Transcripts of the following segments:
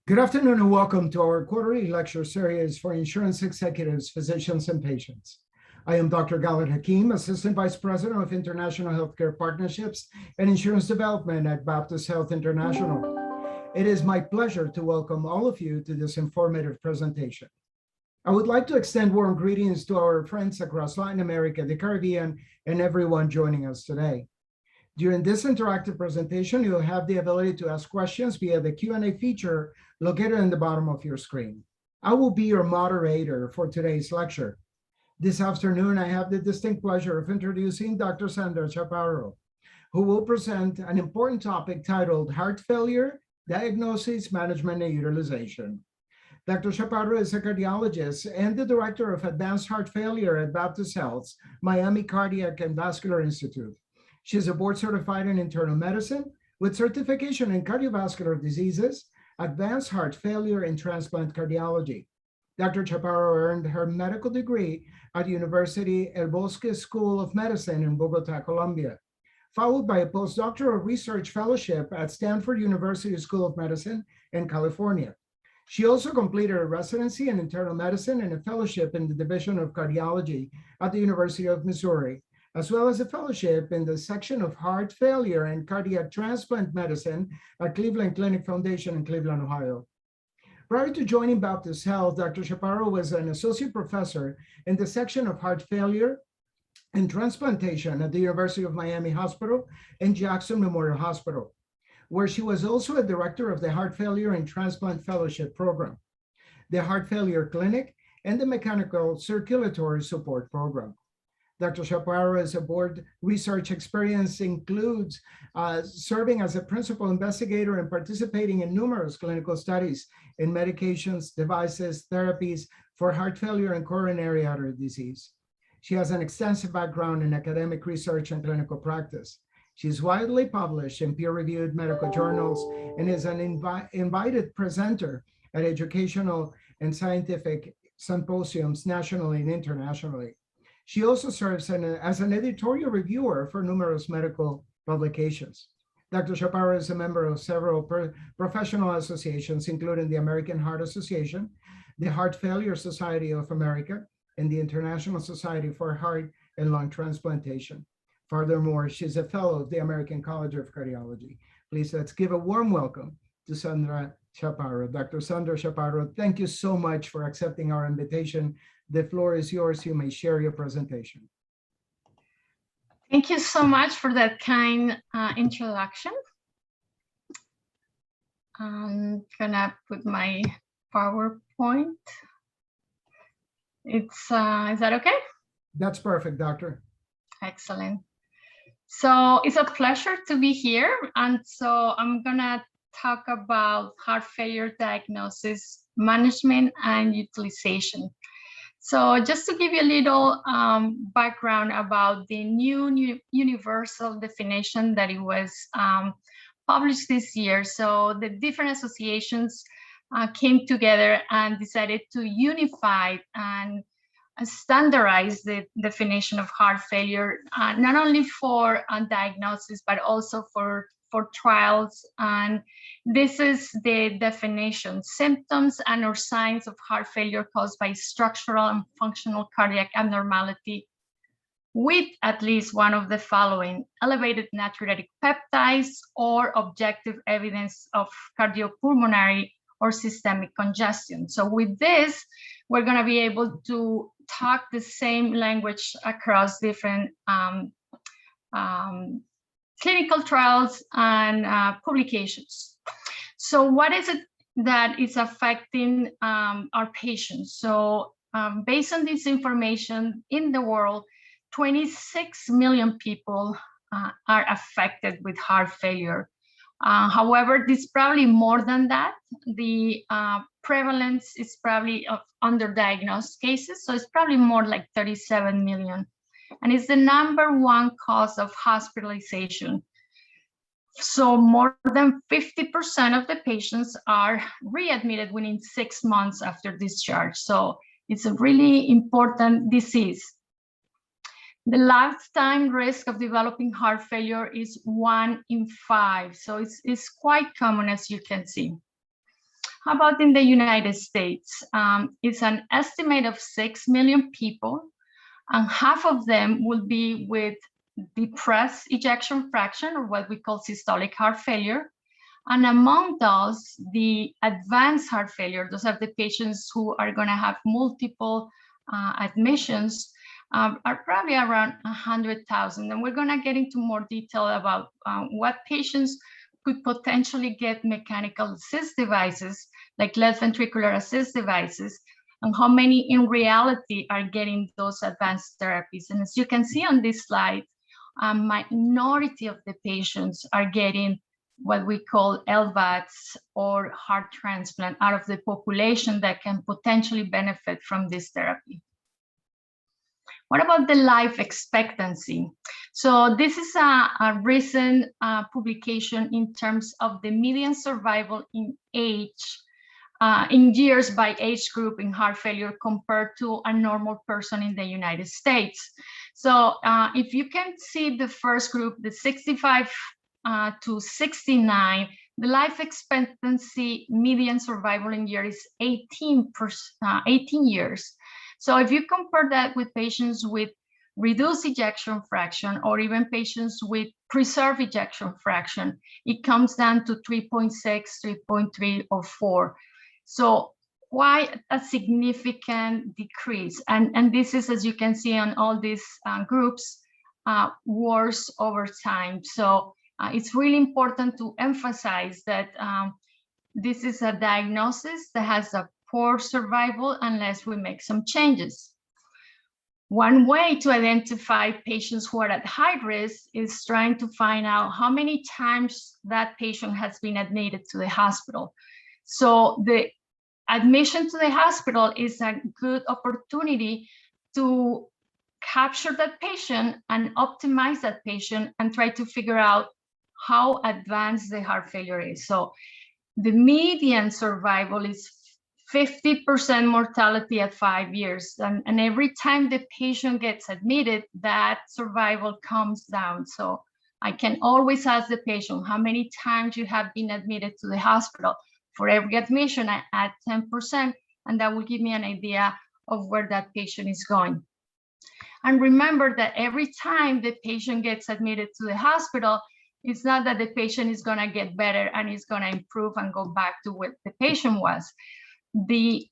Good afternoon and welcome to our quarterly lecture series for insurance executives, physicians, and patients. I am Dr. Galit Hakim, Assistant Vice President of International Healthcare Partnerships and Insurance Development at Baptist Health International. It is my pleasure to welcome all of you to this informative presentation. I would like to extend warm greetings to our friends across Latin America, the Caribbean, and everyone joining us today. During this interactive presentation, you'll have the ability to ask questions via the Q&A feature located in the bottom of your screen. I will be your moderator for today's lecture. This afternoon, I have the distinct pleasure of introducing Dr. Sandra Chaparro, who will present an important topic titled Heart Failure, Diagnosis, Management, and Utilization. Dr. Chaparro is a cardiologist and the director of Advanced Heart Failure at Baptist Health's Miami Cardiac and Vascular Institute. She is a board certified in internal medicine with certification in cardiovascular diseases, advanced heart failure, and transplant cardiology. Dr. Chaparro earned her medical degree at University El Bosque School of Medicine in Bogota, Colombia, followed by a postdoctoral research fellowship at Stanford University School of Medicine in California. She also completed a residency in internal medicine and a fellowship in the Division of Cardiology at the University of Missouri, as well as a fellowship in the section of heart failure and cardiac transplant medicine at Cleveland Clinic Foundation in Cleveland, Ohio. Prior to joining Baptist Health, Dr. Chaparro was an associate professor in the section of heart failure and transplantation at the University of Miami Hospital and Jackson Memorial Hospital, where she was also a director of the Heart Failure and Transplant Fellowship Program, the Heart Failure Clinic, and the Mechanical Circulatory Support Program. Dr. Chaparro's board research experience includes serving as a principal investigator and participating in numerous clinical studies in medications, devices, therapies for heart failure and coronary artery disease. She has an extensive background in academic research and clinical practice. She's widely published in peer-reviewed medical journals and is an invited presenter at educational and scientific symposiums nationally and internationally. She also serves as an editorial reviewer for numerous medical publications. Dr. Chaparro is a member of several professional associations, including the American Heart Association, the Heart Failure Society of America, and the International Society for Heart and Lung Transplantation. Furthermore, she's a fellow of the American College of Cardiology. Please let's give a warm welcome to Sandra Chaparro. Dr. Sandra Chaparro, thank you so much for accepting our invitation. The floor is yours. You may share your presentation. Thank you so much for that kind introduction. I'm gonna put my PowerPoint. Is that okay? That's perfect, Doctor. Excellent. So it's a pleasure to be here. And so I'm gonna talk about heart failure diagnosis, management, and utilization. So just to give you a little background about the new universal definition that it was published this year. So the different associations came together and decided to unify and standardize the definition of heart failure, not only for diagnosis, but also for trials. And this is the definition: symptoms and or signs of heart failure caused by structural and functional cardiac abnormality with at least one of the following: elevated natriuretic peptides or objective evidence of cardiopulmonary or systemic congestion. So with this, we're going to be able to talk the same language across different clinical trials and publications. So what is it that is affecting our patients? So based on this information, in the world, 26 million people are affected with heart failure. However, it's probably more than that. The prevalence is probably of underdiagnosed cases, so it's probably more like 37 million. And it's the #1 cause of hospitalization. So more than 50% of the patients are readmitted within 6 months after discharge. So it's a really important disease. The lifetime risk of developing heart failure is 1 in 5. So it's quite common, as you can see. How about in the United States? It's an estimate of 6 million people, and half of them will be with depressed ejection fraction, or what we call systolic heart failure. And among those, the advanced heart failure, those are the patients who are going to have multiple admissions, are probably around 100,000. And we're going to get into more detail about what patients could potentially get mechanical assist devices, like left ventricular assist devices, and how many in reality are getting those advanced therapies. And as you can see on this slide, a minority of the patients are getting what we call LVADs or heart transplant out of the population that can potentially benefit from this therapy. What about the life expectancy? So this is a recent publication in terms of the median survival in age, in years by age group in heart failure compared to a normal person in the United States. So if you can see the first group, the 65 to 69, the life expectancy median survival in years is 18 years. So if you compare that with patients with reduced ejection fraction, or even patients with preserved ejection fraction, it comes down to 3.6, 3.3, or 4. So quite a significant decrease. And this is, as you can see on all these groups, worse over time. So it's really important to emphasize that this is a diagnosis that has a poor survival unless we make some changes. One way to identify patients who are at high risk is trying to find out how many times that patient has been admitted to the hospital. So the admission to the hospital is a good opportunity to capture that patient and optimize that patient and try to figure out how advanced the heart failure is. So the median survival is 50% mortality at 5 years. And every time the patient gets admitted, that survival comes down. So I can always ask the patient, how many times you have been admitted to the hospital? For every admission, I add 10%, and that will give me an idea of where that patient is going. And remember that every time the patient gets admitted to the hospital, it's not that the patient is going to get better and is going to improve and go back to what the patient was. The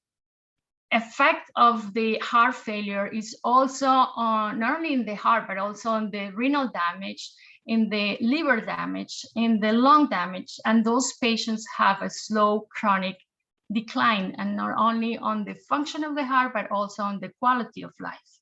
effect of the heart failure is also on, not only in the heart, but also on the renal damage, in the liver damage, in the lung damage. And those patients have a slow chronic decline, and not only on the function of the heart, but also on the quality of life.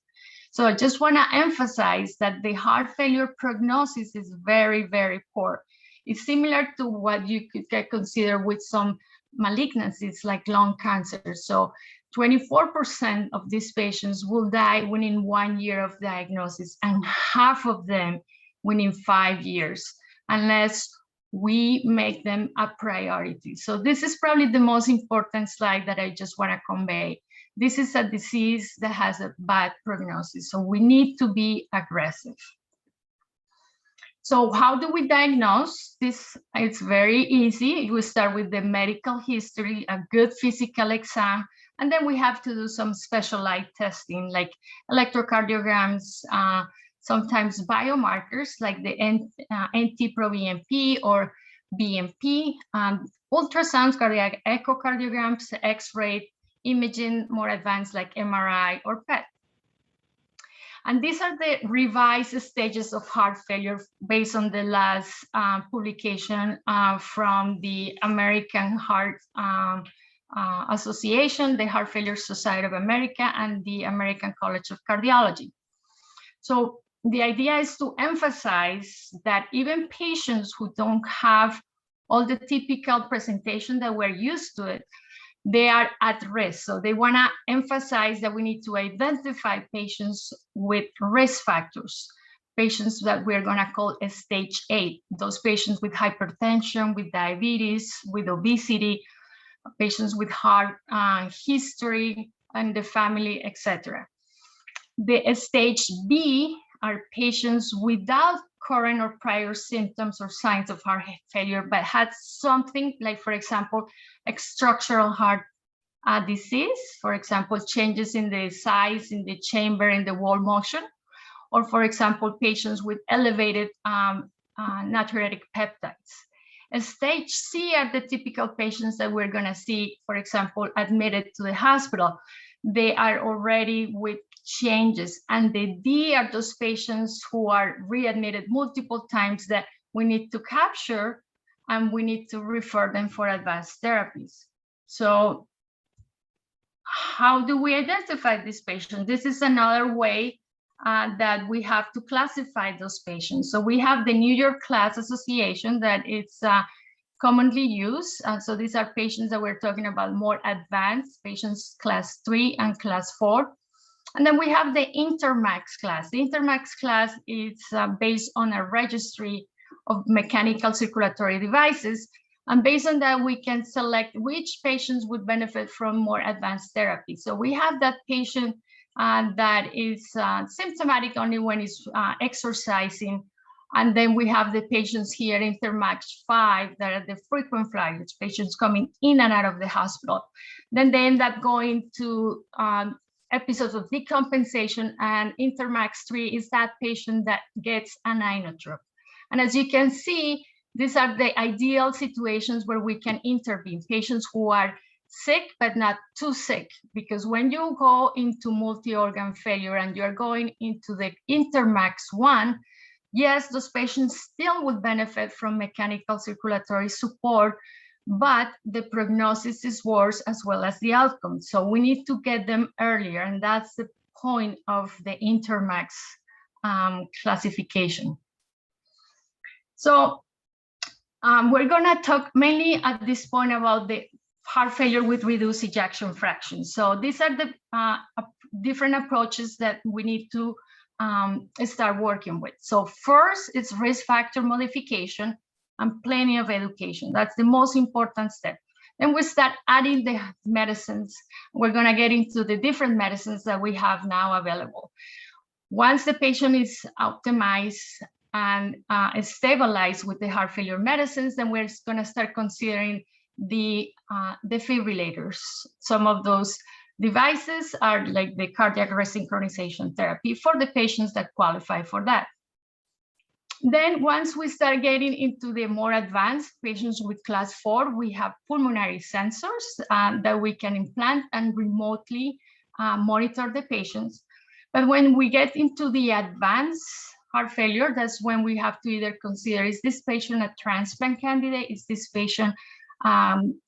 So I just want to emphasize that the heart failure prognosis is very, very poor. It's similar to what you could get considered with some malignancies like lung cancer. So 24% of these patients will die within 1 year of diagnosis, and half of them within 5 years, unless we make them a priority. So this is probably the most important slide that I just want to convey. This is a disease that has a bad prognosis, so we need to be aggressive. So how do we diagnose this? It's very easy. We start with the medical history, a good physical exam, and then we have to do some specialized testing like electrocardiograms, sometimes biomarkers like the NT-proBNP or BNP, ultrasounds, cardiac echocardiograms, X-ray, imaging more advanced like MRI or PET. And these are the revised stages of heart failure based on the last publication from the American Heart Association, the Heart Failure Society of America, and the American College of Cardiology. So the idea is to emphasize that even patients who don't have all the typical presentation that we're used to it, they are at risk. So they want to emphasize that we need to identify patients with risk factors, patients that we're going to call a stage 8, those patients with hypertension, with diabetes, with obesity, patients with heart history and the family, etc. The stage B are patients without current or prior symptoms or signs of heart failure, but had something like, for example, like structural heart disease, for example, changes in the size, in the chamber, in the wall motion, or for example, patients with elevated natriuretic peptides. And stage C are the typical patients that we're going to see, for example, admitted to the hospital. They are already with changes. And the D are those patients who are readmitted multiple times that we need to capture and we need to refer them for advanced therapies. So how do we identify these patients? This is another way that we have to classify those patients. So we have the New York Class Association that it's commonly used. So these are patients that we're talking about more advanced, patients class 3 and class 4. And then we have the Intermax class. The Intermax class is based on a registry of mechanical circulatory devices. And based on that, we can select which patients would benefit from more advanced therapy. So we have that patient that is symptomatic only when it's exercising. And then we have the patients here in Intermax 5 that are the frequent flyers, patients coming in and out of the hospital. Then they end up going to episodes of decompensation, and Intermax 3 is that patient that gets an inotrope. And as you can see, these are the ideal situations where we can intervene, patients who are sick, but not too sick, because when you go into multi-organ failure and you're going into the Intermax 1, yes, those patients still would benefit from mechanical circulatory support, but the prognosis is worse as well as the outcome. So we need to get them earlier, and that's the point of the Intermax classification. So we're gonna talk mainly at this point about the heart failure with reduced ejection fraction. So these are the different approaches that we need to start working with. So first, it's risk factor modification and plenty of education. That's the most important step. Then we start adding the medicines. We're gonna get into the different medicines that we have now available. Once the patient is optimized and stabilized with the heart failure medicines, then we're gonna start considering the defibrillators. Some of those devices are like the cardiac resynchronization therapy for the patients that qualify for that. Then once we start getting into the more advanced patients with class 4, we have pulmonary sensors that we can implant and remotely monitor the patients. But when we get into the advanced heart failure, that's when we have to either consider, is this patient a transplant candidate? Is this patient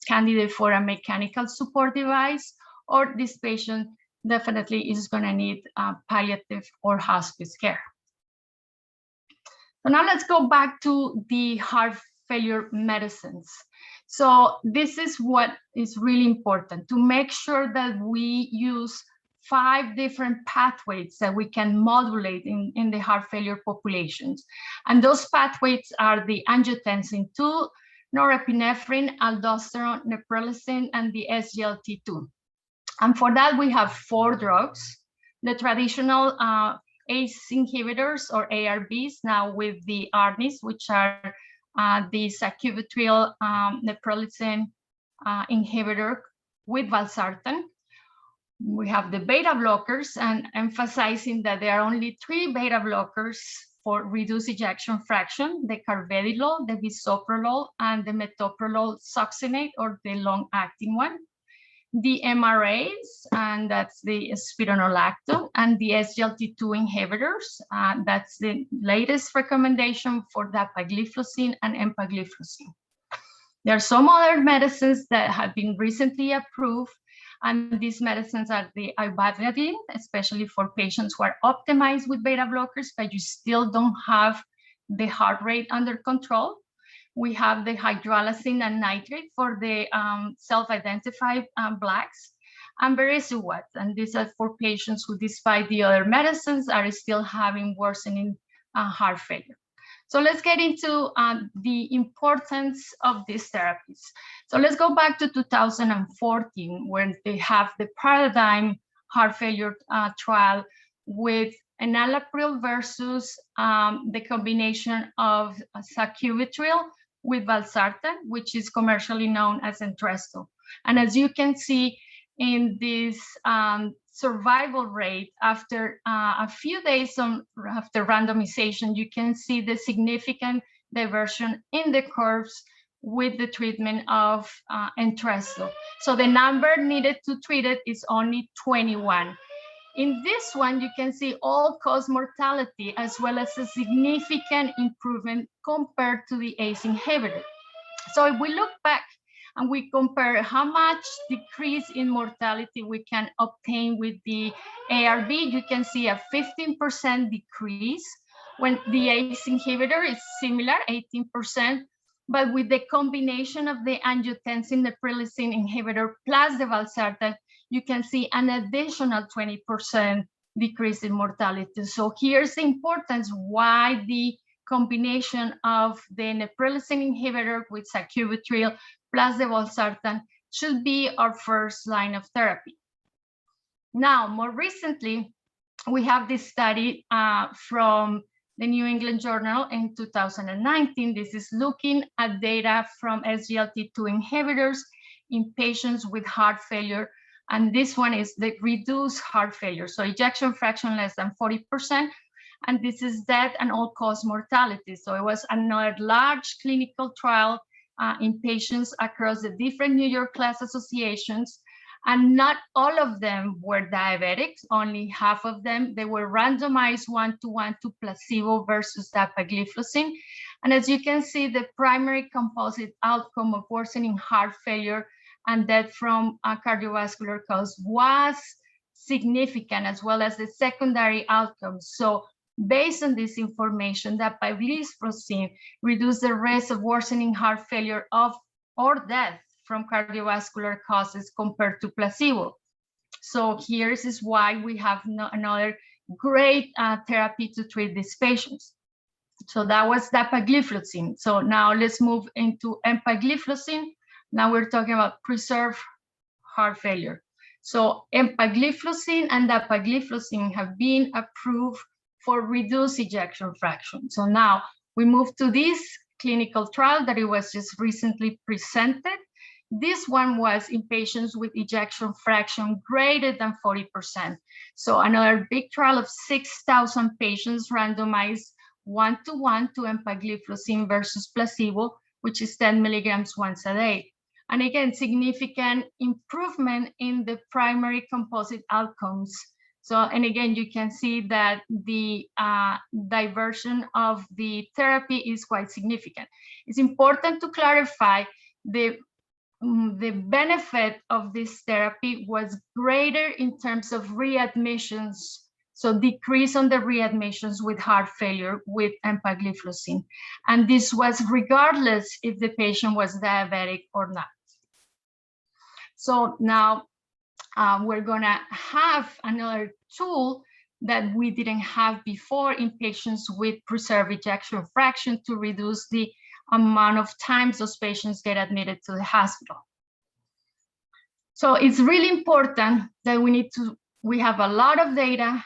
candidate for a mechanical support device? Or this patient definitely is gonna need palliative or hospice care. So now let's go back to the heart failure medicines. So this is what is really important, to make sure that we use 5 different pathways that we can modulate in the heart failure populations. And those pathways are the angiotensin 2, norepinephrine, aldosterone, neprilysin, and the SGLT2. And for that, we have 4 drugs, the traditional ACE inhibitors or ARBs, now with the ARNIs, which are the sacubitril neprilysin inhibitor with valsartan. We have the beta blockers, and emphasizing that there are only 3 beta blockers for reduced ejection fraction, the carvedilol, the bisoprolol, and the metoprolol succinate, or the long-acting one. The MRAs, and that's the spironolactone, and the SGLT2 inhibitors. That's the latest recommendation for dapagliflozin and empagliflozin. There are some other medicines that have been recently approved, and these medicines are the ibadradine, especially for patients who are optimized with beta blockers, but you still don't have the heart rate under control. We have the hydralazine and nitrate for the self-identified blacks, and verisuwat, and these are for patients who, despite the other medicines, are still having worsening heart failure. So let's get into the importance of these therapies. So let's go back to 2014, when they have the Paradigm heart failure trial with enalapril versus the combination of sacubitril with valsartan, which is commercially known as Entresto. And as you can see in this survival rate after a few days after randomization, you can see the significant diversion in the curves with the treatment of Entresto. So the number needed to treat it is only 21. In this one, you can see all-cause mortality as well as a significant improvement compared to the ACE inhibitor. So if we look back and we compare how much decrease in mortality we can obtain with the ARB, you can see a 15% decrease when the ACE inhibitor is similar, 18%, but with the combination of the angiotensin neprilysin inhibitor plus the valsartan, you can see an additional 20% decrease in mortality. So here's the importance why the combination of the neprilysin inhibitor with sacubitril plus the valsartan should be our first line of therapy. Now, more recently, we have this study from the New England Journal in 2019. This is looking at data from SGLT2 inhibitors in patients with heart failure. And this one is the reduced heart failure. So ejection fraction less than 40%. And this is death and all-cause mortality. So it was another large clinical trial in patients across the different New York class associations. And not all of them were diabetics, only half of them. They were randomized 1-to-1 to placebo versus dapagliflozin. And as you can see, the primary composite outcome of worsening heart failure and death from cardiovascular cause was significant, as well as the secondary outcomes. So based on this information, dapagliflozin reduced the risk of worsening heart failure or death from cardiovascular causes compared to placebo. So here's why we have another great therapy to treat these patients. So that was dapagliflozin. So now let's move into empagliflozin. Now we're talking about preserved heart failure. So empagliflozin and dapagliflozin have been approved for reduced ejection fraction. So now we move to this clinical trial that it was just recently presented. This one was in patients with ejection fraction greater than 40%. So another big trial of 6,000 patients randomized 1-to-1 to empagliflozin versus placebo, which is 10 milligrams once a day. And again, significant improvement in the primary composite outcomes. So, and again, you can see that the diversion of the therapy is quite significant. It's important to clarify the benefit of this therapy was greater in terms of readmissions. So decrease on the readmissions with heart failure with empagliflozin. And this was regardless if the patient was diabetic or not. So now we're gonna have another tool that we didn't have before in patients with preserved ejection fraction to reduce the amount of times those patients get admitted to the hospital. So it's really important that we have a lot of data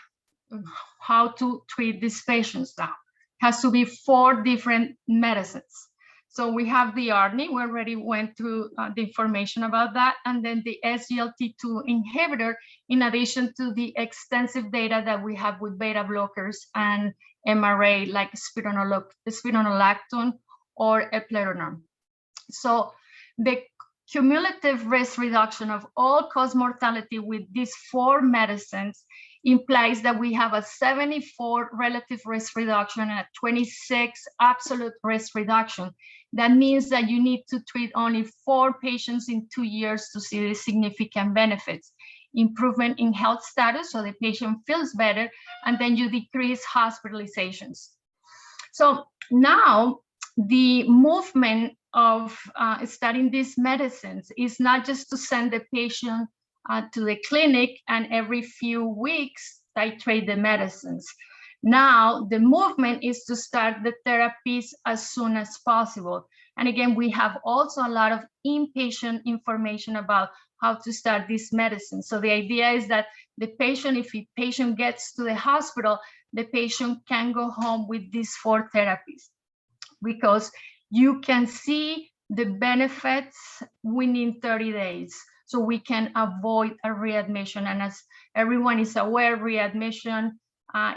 on how to treat these patients now. It has to be 4 different medicines. So we have the ARNI, we already went through the information about that, and then the SGLT2 inhibitor, in addition to the extensive data that we have with beta blockers and MRA like spironolactone or eplerenone. So the cumulative risk reduction of all-cause mortality with these 4 medicines implies that we have a 74 relative risk reduction and a 26 absolute risk reduction. That means that you need to treat only 4 patients in 2 years to see the significant benefits. Improvement in health status, so the patient feels better, and then you decrease hospitalizations. So now the movement of studying these medicines is not just to send the patient to the clinic and every few weeks titrate the medicines. Now the movement is to start the therapies as soon as possible. And again, we have also a lot of inpatient information about how to start this medicine. So the idea is that the patient, if the patient gets to the hospital, the patient can go home with these 4 therapies, because you can see the benefits within 30 days. So we can avoid a readmission. And as everyone is aware, readmission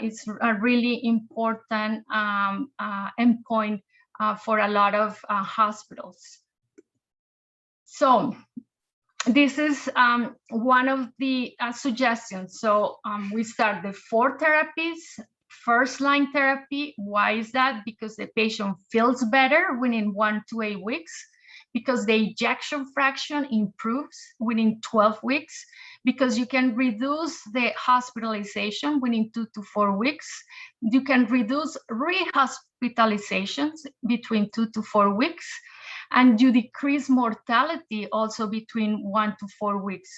is a really important endpoint for a lot of hospitals. So this is one of the suggestions. So we start the 4 therapies, first-line therapy. Why is that? Because the patient feels better within 1 to 8 weeks, because the ejection fraction improves within 12 weeks, because you can reduce the hospitalization within 2 to 4 weeks. You can reduce rehospitalizations between 2 to 4 weeks, and you decrease mortality also between 1 to 4 weeks.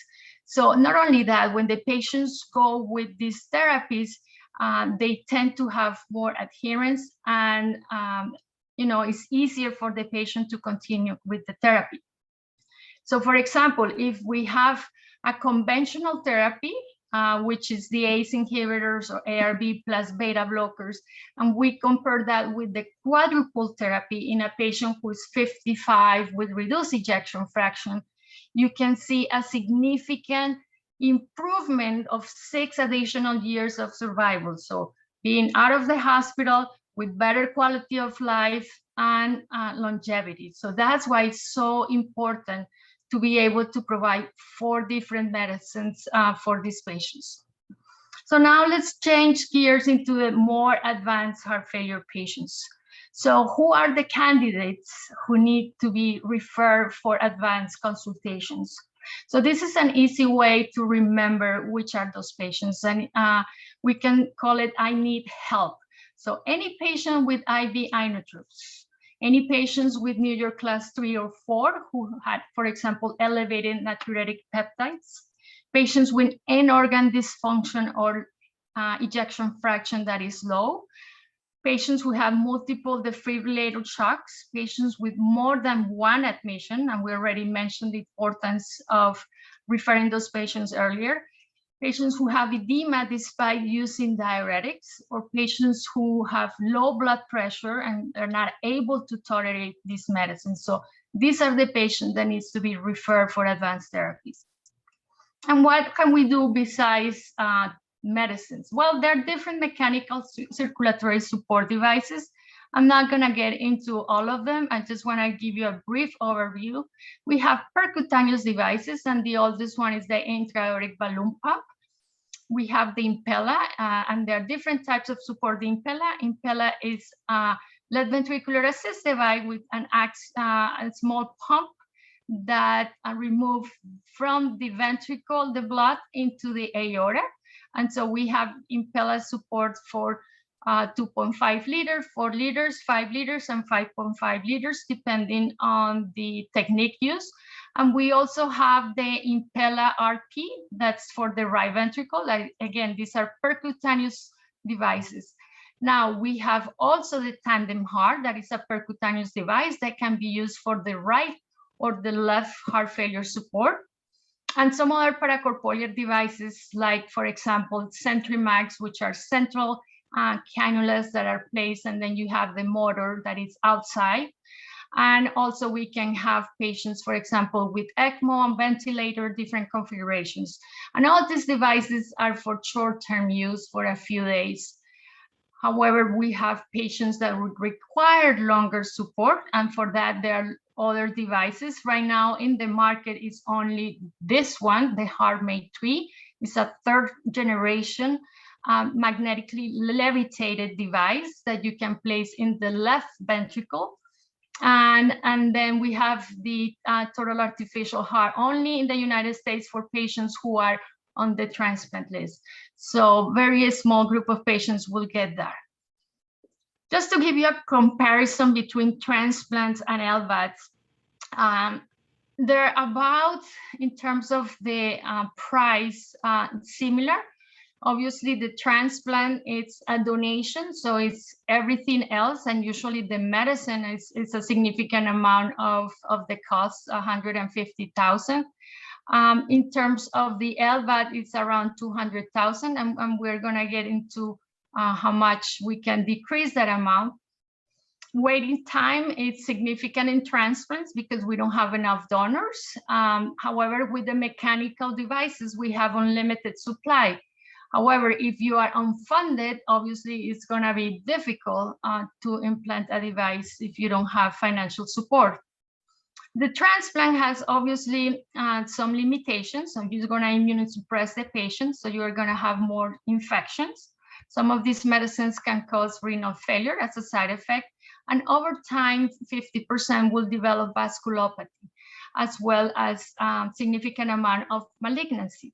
So not only that, when the patients go with these therapies, they tend to have more adherence, and it's easier for the patient to continue with the therapy. So for example, if we have a conventional therapy, which is the ACE inhibitors or ARB plus beta blockers, and we compare that with the quadruple therapy in a patient who is 55 with reduced ejection fraction, you can see a significant improvement of 6 additional years of survival. So being out of the hospital with better quality of life and longevity. So that's why it's so important to be able to provide 4 different medicines for these patients. So now let's change gears into the more advanced heart failure patients. So who are the candidates who need to be referred for advanced consultations? So this is an easy way to remember which are those patients, and we can call it I need help. So any patient with IV inotropes, any patients with New York class 3 or 4 who had, for example, elevated natriuretic peptides, patients with end organ dysfunction or ejection fraction that is low, patients who have multiple defibrillator shocks, patients with more than 1 admission, and we already mentioned the importance of referring those patients earlier, patients who have edema despite using diuretics, or patients who have low blood pressure and are not able to tolerate these medicines. So these are the patients that needs to be referred for advanced therapies. And what can we do besides medicines? Well, there are different mechanical circulatory support devices. I'm not going to get into all of them. I just want to give you a brief overview. We have percutaneous devices, and the oldest one is the intra-aortic balloon pump. We have the Impella, and there are different types of support. The Impella is a left ventricular assist device with a small pump that remove from the ventricle the blood into the aorta. And so we have Impella support for 2.5 liters, 4 liters, 5 liters, and 5.5 liters, depending on the technique used. And we also have the Impella RP, that's for the right ventricle. Again, these are percutaneous devices. Now, we have also the tandem heart, that is a percutaneous device that can be used for the right or the left heart failure support. And some other paracorporeal devices, like, for example, CentriMax, which are central cannulas that are placed, and then you have the motor that is outside. And also we can have patients, for example, with ECMO and ventilator, different configurations. And all these devices are for short-term use for a few days. However, we have patients that would require longer support, and for that there are other devices. Right now in the market is only this one, the HeartMate 3. It's a 3rd generation magnetically levitated device that you can place in the left ventricle. And then we have the total artificial heart only in the United States for patients who are on the transplant list. So very small group of patients will get that. Just to give you a comparison between transplants and LVADs, they're about, in terms of the price, similar. Obviously, the transplant, it's a donation, so it's everything else, and usually the medicine is a significant amount of the cost, $150,000. In terms of the LVAD, it's around 200,000, and we're going to get into how much we can decrease that amount. Waiting time is significant in transplants because we don't have enough donors. However, with the mechanical devices, we have unlimited supply. However, if you are unfunded, obviously it's going to be difficult to implant a device if you don't have financial support. The transplant has obviously some limitations. So you're going to immunosuppress the patient, so you are going to have more infections. Some of these medicines can cause renal failure as a side effect. And over time, 50% will develop vasculopathy, as well as significant amount of malignancy.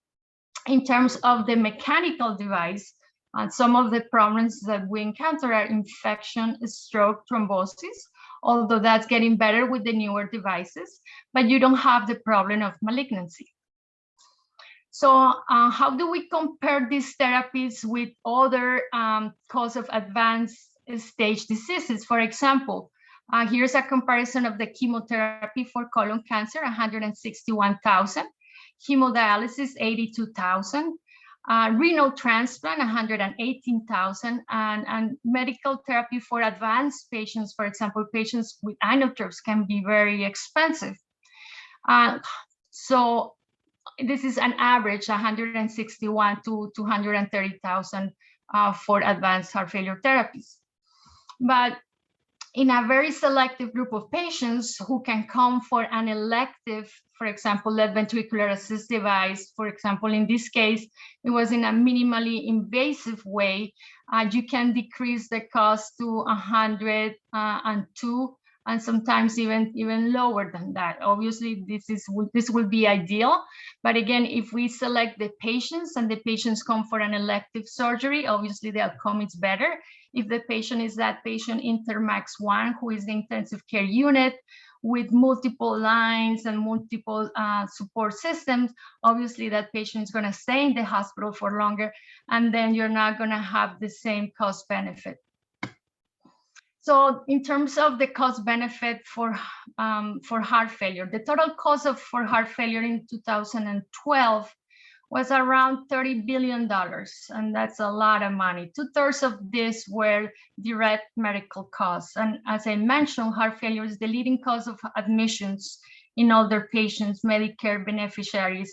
In terms of the mechanical device, some of the problems that we encounter are infection, stroke, thrombosis, although that's getting better with the newer devices, but you don't have the problem of malignancy. So how do we compare these therapies with other cause of advanced stage diseases? For example, here's a comparison of the chemotherapy for colon cancer, 161,000, hemodialysis, 82,000, renal transplant, 118,000, and medical therapy for advanced patients, for example, patients with inotrops, can be very expensive. So this is an average, 161 to 230,000 for advanced heart failure therapies. But in a very selective group of patients who can come for an elective, for example, left ventricular assist device, for example, in this case, it was in a minimally invasive way, you can decrease the cost to 102, and sometimes even lower than that. Obviously, this will be ideal. But again, if we select the patients and the patients come for an elective surgery, obviously the outcome is better. If the patient is that patient Intermax 1, who is the intensive care unit with multiple lines and multiple support systems, obviously that patient is going to stay in the hospital for longer, and then you're not going to have the same cost benefit. So in terms of the cost benefit for heart failure, the total cost for heart failure in 2012 was around $30 billion, and that's a lot of money. 2/3 of this were direct medical costs. And as I mentioned, heart failure is the leading cause of admissions in older patients, Medicare beneficiaries.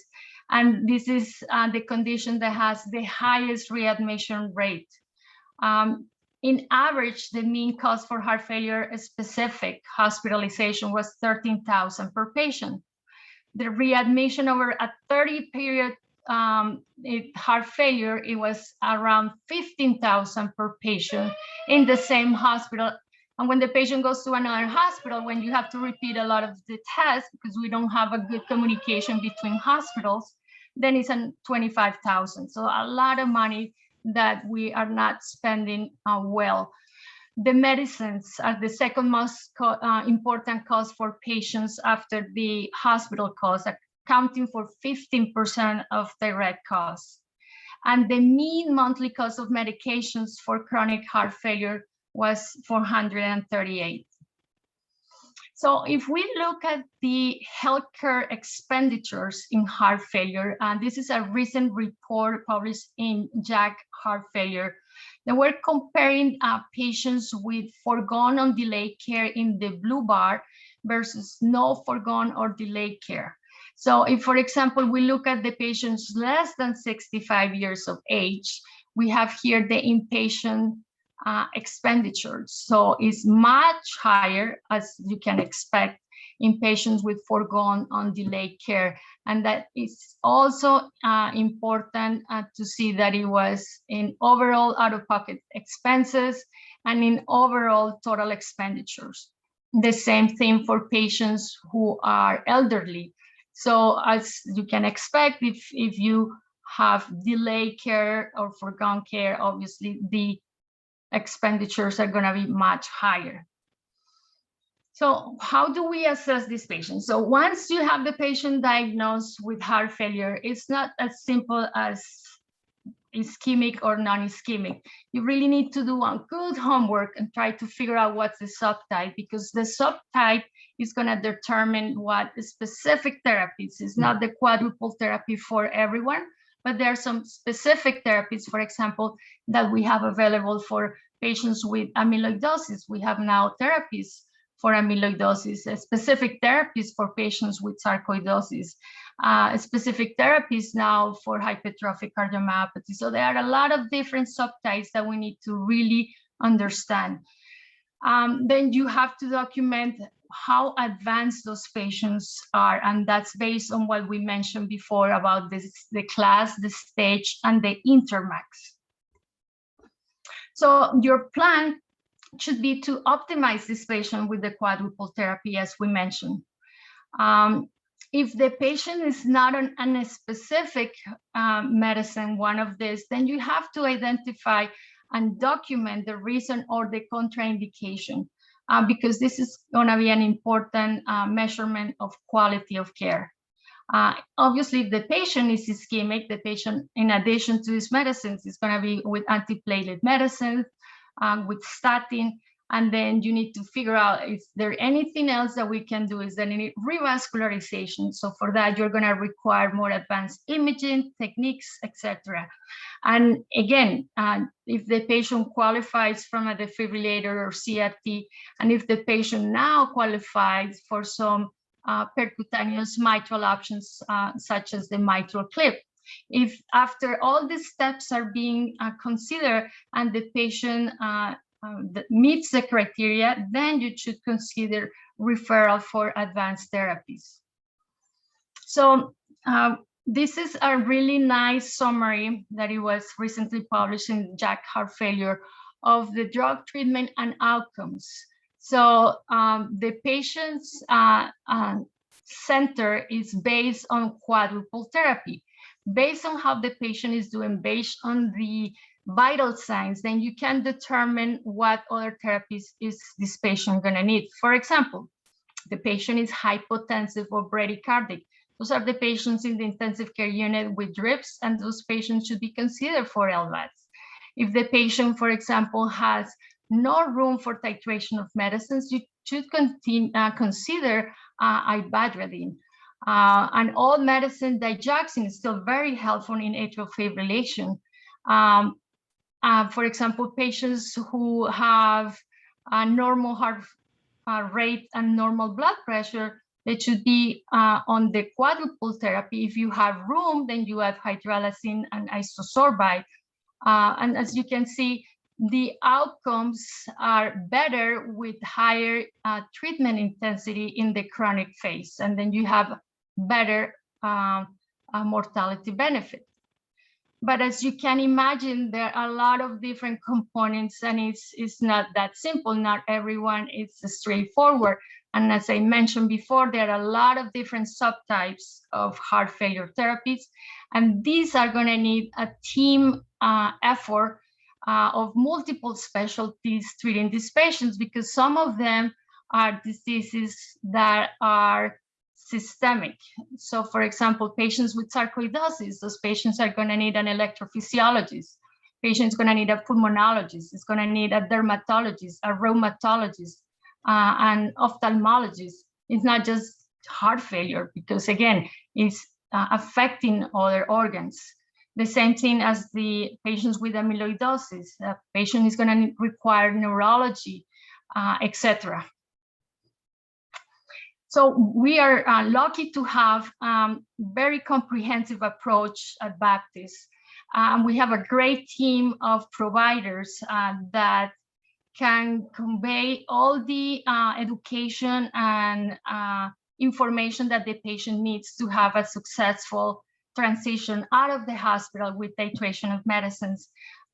And this is the condition that has the highest readmission rate. In average, the mean cost for heart failure specific hospitalization was $13,000 per patient. The readmission over a 30-period heart failure, it was around $15,000 per patient in the same hospital. And when the patient goes to another hospital, when you have to repeat a lot of the tests because we don't have a good communication between hospitals, then it's $25,000. So a lot of money that we are not spending well. The medicines are the second most important cost for patients after the hospital costs, accounting for 15% of direct costs. And the mean monthly cost of medications for chronic heart failure was $438. So if we look at the healthcare expenditures in heart failure, and this is a recent report published in JACC Heart Failure, they were comparing patients with foregone or delayed care in the blue bar versus no foregone or delayed care. So if, for example, we look at the patients less than 65 years of age, we have here the inpatient expenditures. So it's much higher, as you can expect, in patients with foregone on delayed care. And that is also important to see that it was in overall out-of-pocket expenses and in overall total expenditures. The same thing for patients who are elderly. So as you can expect, if you have delayed care or foregone care, obviously the expenditures are going to be much higher. So how do we assess these patients? So once you have the patient diagnosed with heart failure, it's not as simple as ischemic or non-ischemic. You really need to do a good homework and try to figure out what's the subtype, because the subtype is going to determine what specific therapies. It's not the quadruple therapy for everyone, but there are some specific therapies, for example, that we have available for patients with amyloidosis. We have now therapies for amyloidosis, specific therapies for patients with sarcoidosis, specific therapies now for hypertrophic cardiomyopathy. So there are a lot of different subtypes that we need to really understand. Then you have to document how advanced those patients are, and that's based on what we mentioned before about the class, the stage, and the intermax. So your plan should be to optimize this patient with the quadruple therapy, as we mentioned. If the patient is not on a specific medicine, one of this, then you have to identify and document the reason or the contraindication, because this is going to be an important measurement of quality of care. Obviously, if the patient is ischemic, the patient, in addition to these medicines, is going to be with antiplatelet medicine, with statin, and then you need to figure out if there anything else that we can do. Is there any revascularization? So for that, you're going to require more advanced imaging techniques, etc. And again, if the patient qualifies from a defibrillator or CRT, and if the patient now qualifies for some percutaneous mitral options, such as the mitral clip. If after all these steps are being considered and the patient meets the criteria, then you should consider referral for advanced therapies. So this is a really nice summary that it was recently published in JACC Heart Failure of the drug treatment and outcomes. So the patient's center is based on quadruple therapy. Based on how the patient is doing, based on the vital signs, then you can determine what other therapies is this patient going to need. For example, the patient is hypotensive or bradycardic. Those are the patients in the intensive care unit with drips, and those patients should be considered for LVADs. If the patient, for example, has no room for titration of medicines, you should consider ibadradine. And all medicine, digoxin, is still very helpful in atrial fibrillation. For example, patients who have a normal heart rate and normal blood pressure, they should be on the quadruple therapy. If you have room, then you add hydralazine and isosorbide. And as you can see, the outcomes are better with higher treatment intensity in the chronic phase, and then you have better mortality benefit. But as you can imagine, there are a lot of different components, and it's not that simple. Not everyone is straightforward. And as I mentioned before, there are a lot of different subtypes of heart failure therapies, and these are going to need a team effort of multiple specialties treating these patients, because some of them are diseases that are systemic. So for example, patients with sarcoidosis, those patients are going to need an electrophysiologist. Patients going to need a pulmonologist. It's going to need a dermatologist, a rheumatologist, an ophthalmologist. It's not just heart failure, because again, it's affecting other organs. The same thing as the patients with amyloidosis. The patient is going to require neurology, etc. So we are lucky to have very comprehensive approach at Baptist. We have a great team of providers that can convey all the education and information that the patient needs to have a successful transition out of the hospital with titration of medicines.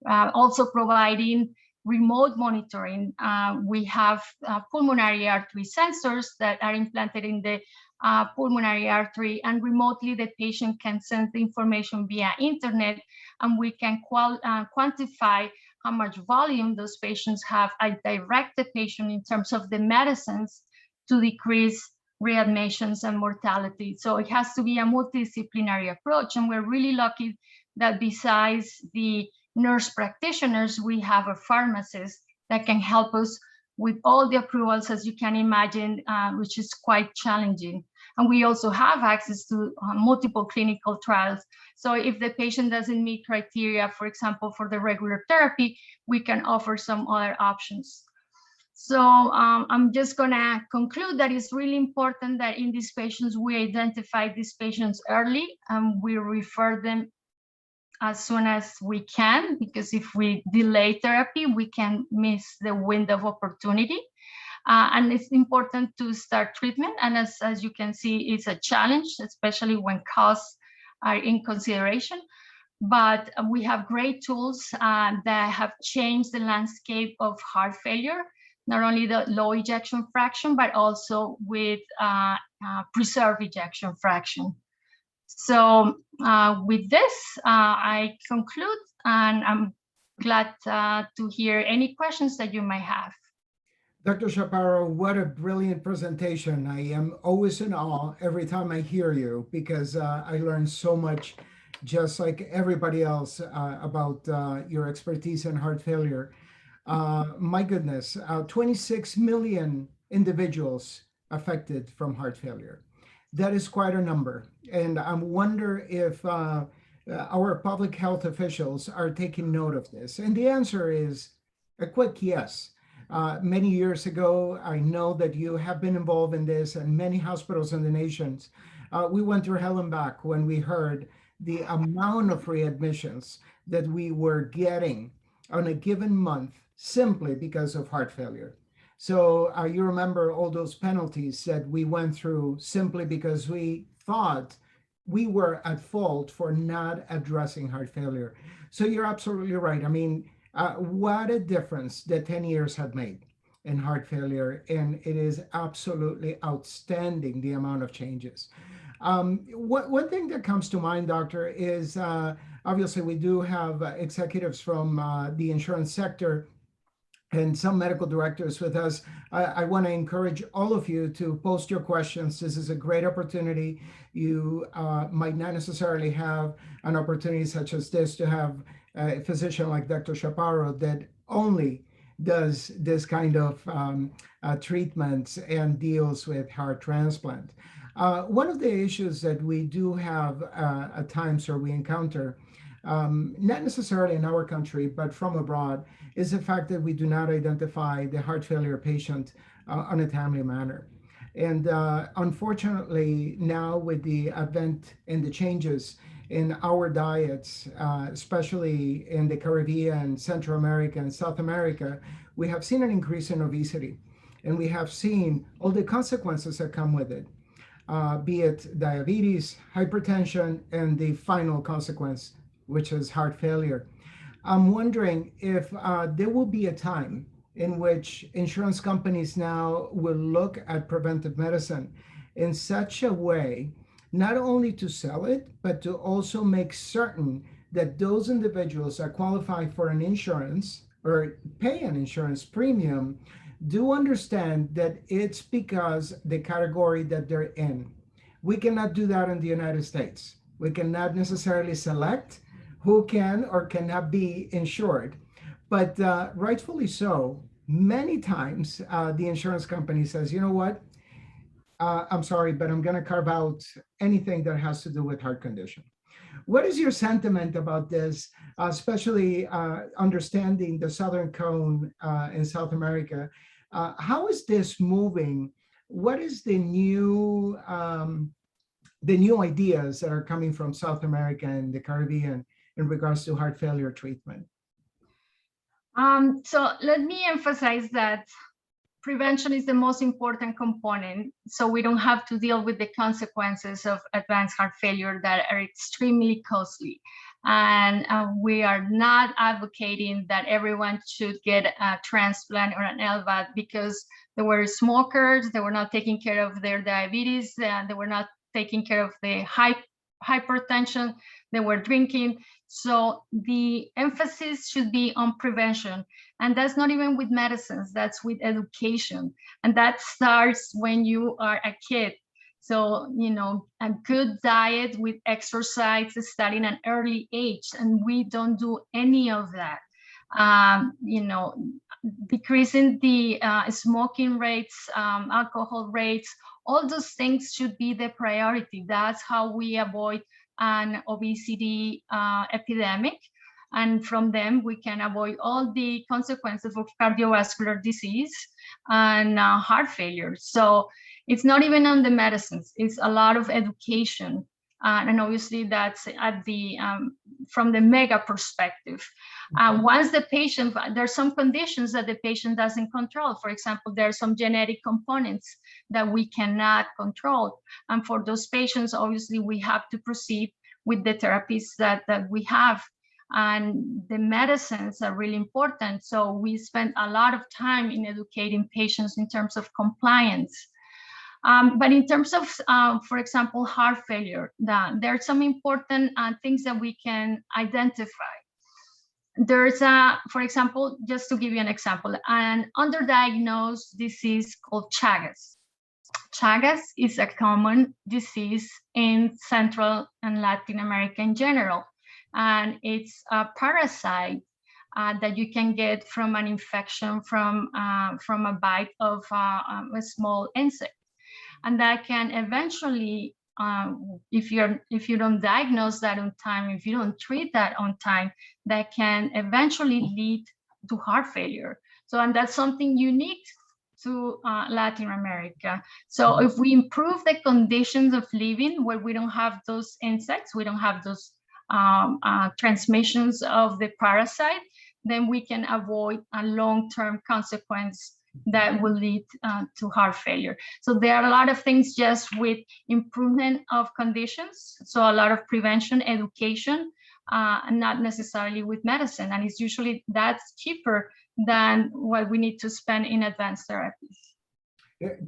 Also providing remote monitoring. We have pulmonary artery sensors that are implanted in the pulmonary artery, and remotely the patient can send the information via internet, and we can quantify how much volume those patients have. I direct the patient in terms of the medicines to decrease readmissions and mortality. So it has to be a multidisciplinary approach, and we're really lucky that besides the nurse practitioners, we have a pharmacist that can help us with all the approvals, as you can imagine, which is quite challenging. And we also have access to multiple clinical trials. So if the patient doesn't meet criteria, for example, for the regular therapy, we can offer some other options. So I'm just gonna conclude that it's really important that in these patients, we identify these patients early and we refer them as soon as we can, because if we delay therapy, we can miss the window of opportunity. And it's important to start treatment. And as you can see, it's a challenge, especially when costs are in consideration. But we have great tools that have changed the landscape of heart failure, not only the low ejection fraction, but also with preserved ejection fraction. So with this, I conclude, and I'm glad to hear any questions that you might have. Dr. Chaparro, what a brilliant presentation. I am always in awe every time I hear you, because I learn so much, just like everybody else, about your expertise in heart failure. My goodness, 26 million individuals affected from heart failure. That is quite a number. And I wonder if our public health officials are taking note of this. And the answer is a quick yes. Many years ago, I know that you have been involved in this, and many hospitals in the nations. We went through hell and back when we heard the amount of readmissions that we were getting on a given month simply because of heart failure. So you remember all those penalties that we went through simply because we thought we were at fault for not addressing heart failure. So you're absolutely right. I mean, what a difference that 10 years have made in heart failure. And it is absolutely outstanding, the amount of changes. One thing that comes to mind, doctor, is obviously we do have executives from the insurance sector and some medical directors with us. I want to encourage all of you to post your questions. This is a great opportunity. You might not necessarily have an opportunity such as this to have a physician like Dr. Chaparro that only does this kind of treatments and deals with heart transplant. One of the issues that we do have at times, or we encounter, not necessarily in our country, but from abroad, is the fact that we do not identify the heart failure patient on a timely manner. And unfortunately, now with the advent and the changes in our diets, especially in the Caribbean, Central America, and South America, we have seen an increase in obesity. And we have seen all the consequences that come with it, be it diabetes, hypertension, and the final consequence, which is heart failure. I'm wondering if there will be a time in which insurance companies now will look at preventive medicine in such a way, not only to sell it, but to also make certain that those individuals that qualify for an insurance or pay an insurance premium do understand that it's because the category that they're in. We cannot do that in the United States. We cannot necessarily select who can or cannot be insured. But rightfully so, many times the insurance company says, you know what, I'm sorry, but I'm going to carve out anything that has to do with heart condition. What is your sentiment about this, especially understanding the Southern Cone in South America? How is this moving? What is the new ideas that are coming from South America and the Caribbean in regards to heart failure treatment? So let me emphasize that prevention is the most important component, so we don't have to deal with the consequences of advanced heart failure that are extremely costly. And we are not advocating that everyone should get a transplant or an LVAD because they were smokers, they were not taking care of their diabetes, and they were not taking care of the hypertension, they were drinking. So the emphasis should be on prevention. And that's not even with medicines, that's with education. And that starts when you are a kid. So, you know, a good diet with exercise starting at an early age, and we don't do any of that. you know, decreasing the smoking rates, alcohol rates, all those things should be the priority. That's how we avoid an obesity epidemic. And from them, we can avoid all the consequences of cardiovascular disease and heart failure. So it's not even on the medicines, it's a lot of education. And obviously that's at the from the mega perspective. Once the patient, there are some conditions that the patient doesn't control. For example, there are some genetic components that we cannot control. And for those patients, obviously we have to proceed with the therapies that we have. And the medicines are really important. So we spend a lot of time in educating patients in terms of compliance. But in terms of, for example, heart failure, there are some important things that we can identify. There's for example, just to give you an example, an underdiagnosed disease called Chagas. Chagas is a common disease in Central and Latin America in general. And it's a parasite that you can get from an infection from a bite of a small insect. And that can eventually, if you don't diagnose that on time, if you don't treat that on time, that can eventually lead to heart failure. So, and that's something unique to Latin America. So if we improve the conditions of living where we don't have those insects, we don't have those transmissions of the parasite, then we can avoid a long-term consequence that will lead to heart failure. So there are a lot of things just with improvement of conditions. So a lot of prevention, education, and not necessarily with medicine. And it's usually that's cheaper than what we need to spend in advanced therapies.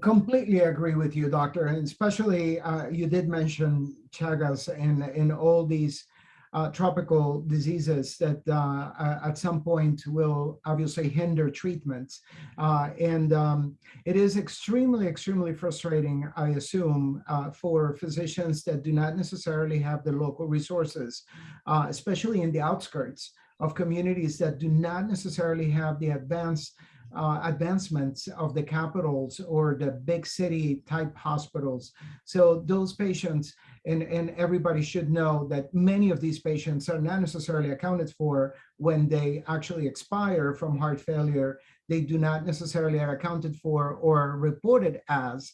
Completely agree with you, doctor. And especially you did mention Chagas and all these tropical diseases that at some point will obviously hinder treatments. It is extremely, extremely frustrating, I assume, for physicians that do not necessarily have the local resources, especially in the outskirts of communities that do not necessarily have the advancements of the capitals or the big city type hospitals. So those patients, and everybody should know that many of these patients are not necessarily accounted for when they actually expire from heart failure. They do not necessarily are accounted for or reported as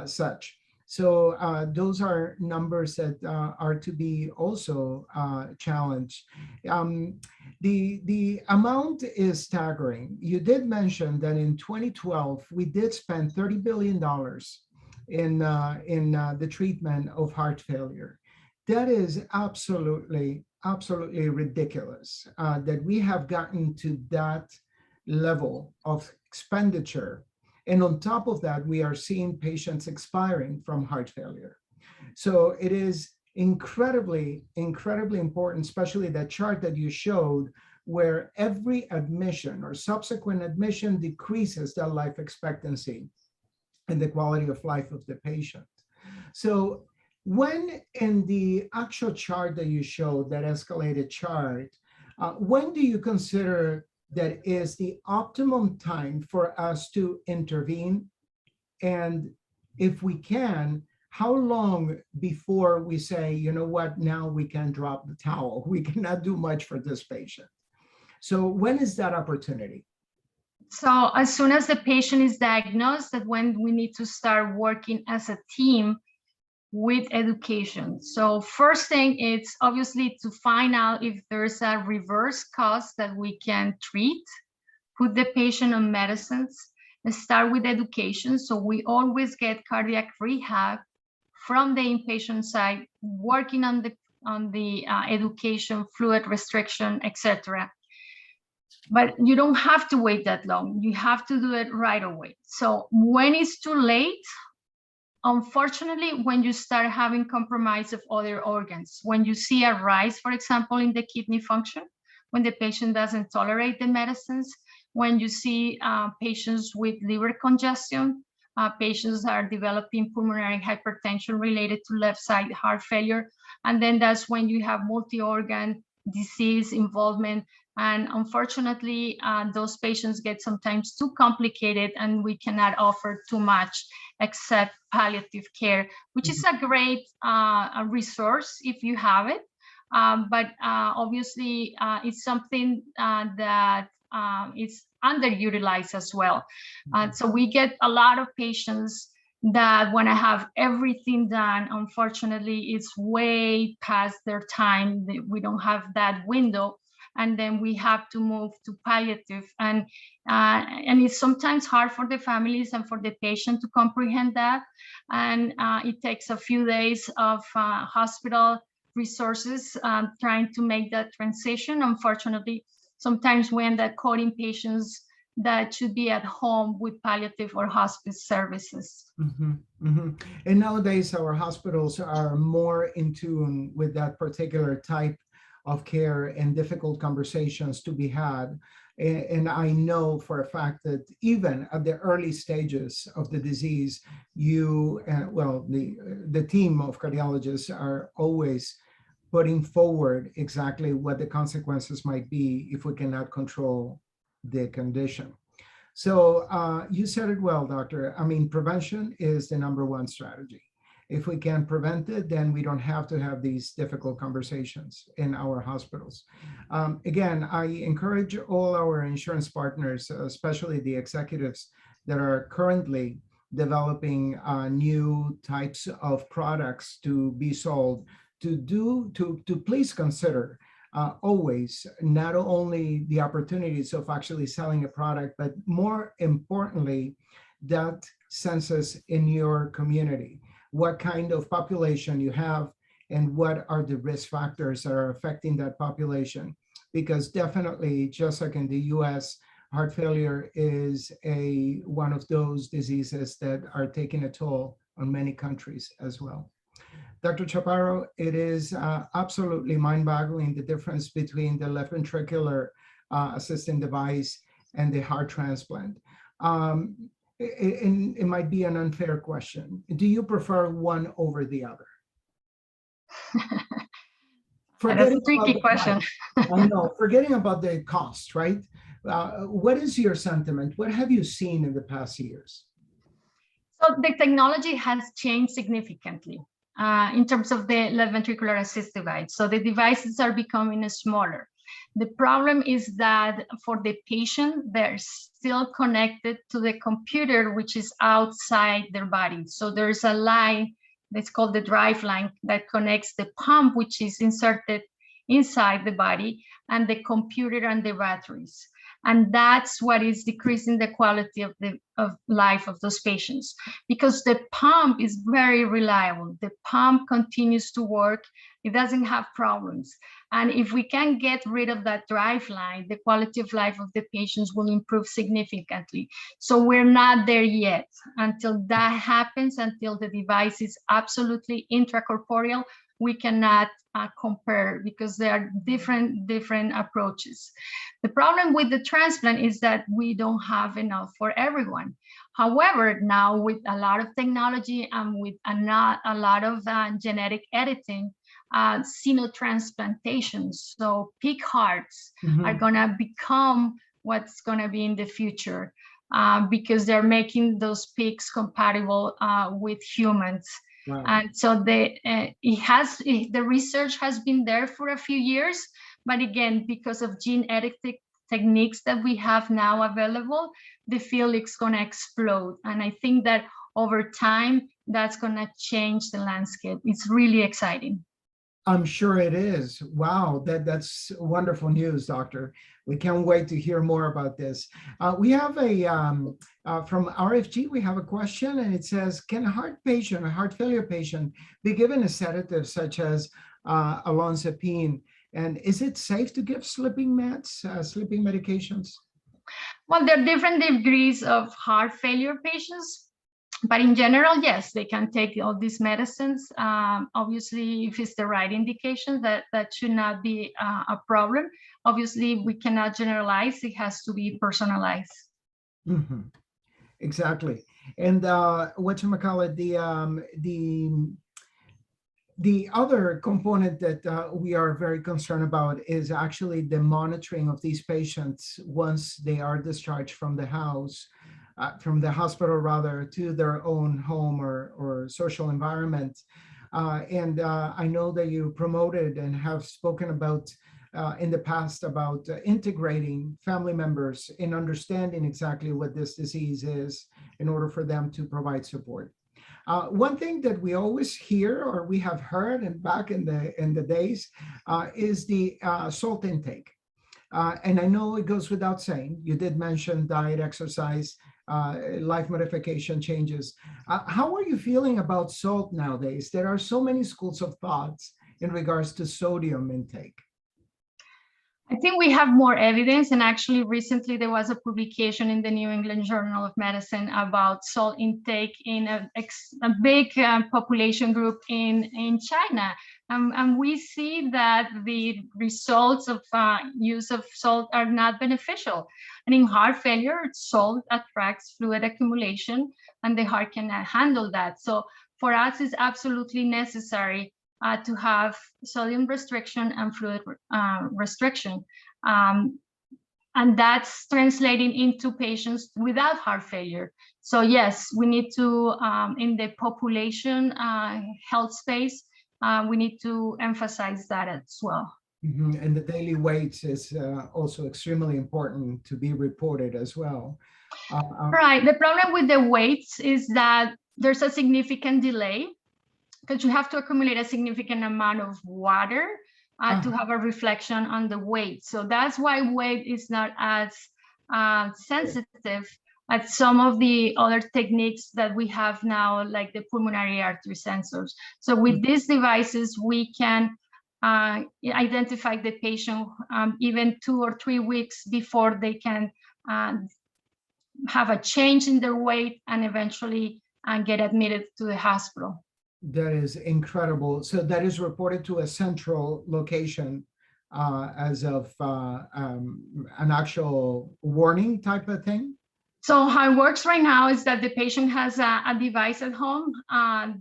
such. So those are numbers that are to be also challenged. The amount is staggering. You did mention that in 2012, we did spend $30 billion in the treatment of heart failure. That is absolutely, absolutely ridiculous that we have gotten to that level of expenditure. And on top of that, we are seeing patients expiring from heart failure. So it is incredibly, incredibly important, especially that chart that you showed, where every admission or subsequent admission decreases the life expectancy and the quality of life of the patient. So when in the actual chart that you showed, that escalated chart, when do you consider that is the optimum time for us to intervene? And if we can, how long before we say, you know what, now we can drop the towel, we cannot do much for this patient? So when is that opportunity? So as soon as the patient is diagnosed, that's when we need to start working as a team with education. So first thing is obviously to find out if there's a reverse cause that we can treat, put the patient on medicines, and start with education. So we always get cardiac rehab from the inpatient side, working on the education, fluid restriction, etc. But you don't have to wait that long. You have to do it right away. So when it's too late, unfortunately, when you start having compromise of other organs, when you see a rise, for example, in the kidney function, when the patient doesn't tolerate the medicines, when you see patients with liver congestion, patients are developing pulmonary hypertension related to left side heart failure, and then that's when you have multi-organ disease involvement. And unfortunately, those patients get sometimes too complicated, and we cannot offer too much except palliative care, which is a great a resource if you have it. But obviously, it's something that is underutilized as well. So we get a lot of patients that want to have everything done. Unfortunately, it's way past their time. We don't have that window. And then we have to move to palliative. And it's sometimes hard for the families and for the patient to comprehend that. And it takes a few days of hospital resources trying to make that transition. Unfortunately, sometimes we end up coding patients that should be at home with palliative or hospice services. And nowadays, our hospitals are more in tune with that particular type of care and difficult conversations to be had. And I know for a fact that even at the early stages of the disease, you, the team of cardiologists are always putting forward exactly what the consequences might be if we cannot control the condition. So you said it well, doctor. I mean, prevention is the #1 strategy. If we can prevent it, then we don't have to have these difficult conversations in our hospitals. Again, I encourage all our insurance partners, especially the executives that are currently developing new types of products to be sold, to please consider always not only the opportunities of actually selling a product, but more importantly, that census in your community. What kind of population you have and what are the risk factors that are affecting that population. Because definitely, just like in the US, heart failure is one of those diseases that are taking a toll on many countries as well. Dr. Chaparro, it is absolutely mind-boggling the difference between the left ventricular assisting device and the heart transplant. It might be an unfair question. Do you prefer one over the other? That's a tricky question. I know, forgetting about the cost, right? What is your sentiment? What have you seen in the past years? So the technology has changed significantly in terms of the left ventricular assist device. So the devices are becoming smaller. The problem is that for the patient, they're still connected to the computer, which is outside their body. So there's a line that's called the drive line that connects the pump, which is inserted inside the body, and the computer and the batteries. And that's what is decreasing the quality of life of those patients, because the pump is very reliable. The pump continues to work. It doesn't have problems. And if we can get rid of that drive line, the quality of life of the patients will improve significantly. So we're not there yet. Until that happens, until the device is absolutely intracorporeal, we cannot compare, because there are different approaches. The problem with the transplant is that we don't have enough for everyone. However, now with a lot of technology and with a lot of genetic editing, xenotransplantations, so pig hearts are gonna become what's gonna be in the future, because they're making those pigs compatible with humans. Wow. And so the research has been there for a few years, but again, because of gene editing techniques that we have now available, the field is going to explode. And I think that over time, that's going to change the landscape. It's really exciting. I'm sure it is. Wow, that's wonderful news, doctor. We can't wait to hear more about this. We have from RFG, we have a question, and it says, can a heart failure patient, be given a sedative such as olanzapine? And is it safe to give sleeping meds, sleeping medications? Well, there are different degrees of heart failure patients. But in general, yes, they can take all these medicines. Obviously, if it's the right indication, that should not be a problem. Obviously, we cannot generalize. It has to be personalized. Mm-hmm. Exactly. And whatchamacallit, The other component that we are very concerned about is actually the monitoring of these patients once they are discharged from the house, from the hospital rather, to their own home or social environment. I know that you promoted and have spoken about in the past about integrating family members in understanding exactly what this disease is in order for them to provide support. One thing that we always hear or we have heard and back in the days is the salt intake. And I know it goes without saying, you did mention diet, exercise, life modification changes. How are you feeling about salt nowadays? There are so many schools of thoughts in regards to sodium intake. I think we have more evidence, and actually recently there was a publication in the New England Journal of Medicine about salt intake in a big population group in China. And we see that the results of use of salt are not beneficial. And in heart failure, salt attracts fluid accumulation, and the heart cannot handle that. So for us, it's absolutely necessary to have sodium restriction and fluid restriction. And that's translating into patients without heart failure. So yes, we need to, in the population health space, we need to emphasize that as well. Mm-hmm. And the daily weights is also extremely important to be reported as well. Right, the problem with the weights is that there's a significant delay, because you have to accumulate a significant amount of water to have a reflection on the weight. So that's why weight is not as sensitive as some of the other techniques that we have now, like the pulmonary artery sensors. So with these devices, we can identify the patient even 2 or 3 weeks before they can have a change in their weight and eventually get admitted to the hospital. That is incredible. So that is reported to a central location as of an actual warning type of thing? So how it works right now is that the patient has a device at home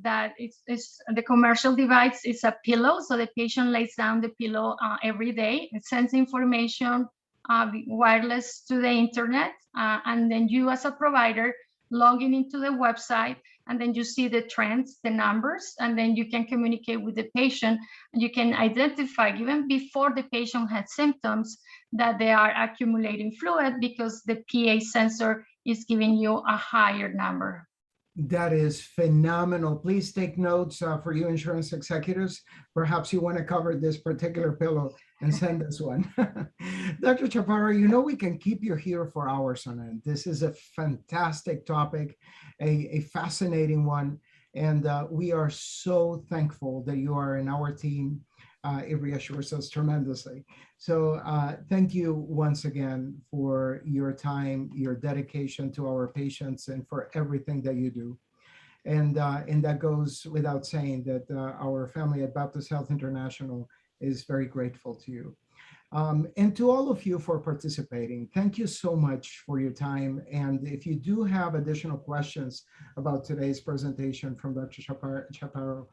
that it's the commercial device is a pillow. So the patient lays down the pillow every day. It sends information wireless to the internet. And then you as a provider logging into the website, and then you see the trends, the numbers, and then you can communicate with the patient, and you can identify even before the patient had symptoms that they are accumulating fluid because the PA sensor is giving you a higher number. That is phenomenal. Please take notes for you insurance executives. Perhaps you want to cover this particular pillow and send us one. Dr. Chaparro, you know we can keep you here for hours on end. This is a fantastic topic, a fascinating one, and we are so thankful that you are in our team. It reassures us tremendously. So thank you once again for your time, your dedication to our patients, and for everything that you do. And that goes without saying that our family at Baptist Health International is very grateful to you. And to all of you for participating, thank you so much for your time. And if you do have additional questions about today's presentation from Dr. Chaparro,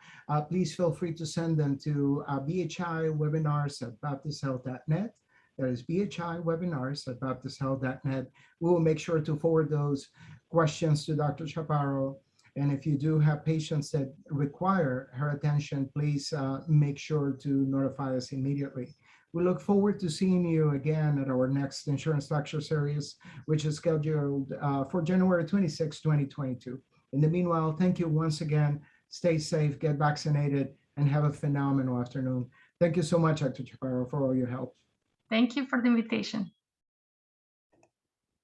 please feel free to send them to BHIWebinars@baptisthealth.net. That is BHIWebinars@baptisthealth.net. We will make sure to forward those questions to Dr. Chaparro. And if you do have patients that require her attention, please make sure to notify us immediately. We look forward to seeing you again at our next insurance lecture series, which is scheduled for January 26, 2022. In the meanwhile, thank you once again. Stay safe, get vaccinated, and have a phenomenal afternoon. Thank you so much, Dr. Chaparro, for all your help. Thank you for the invitation.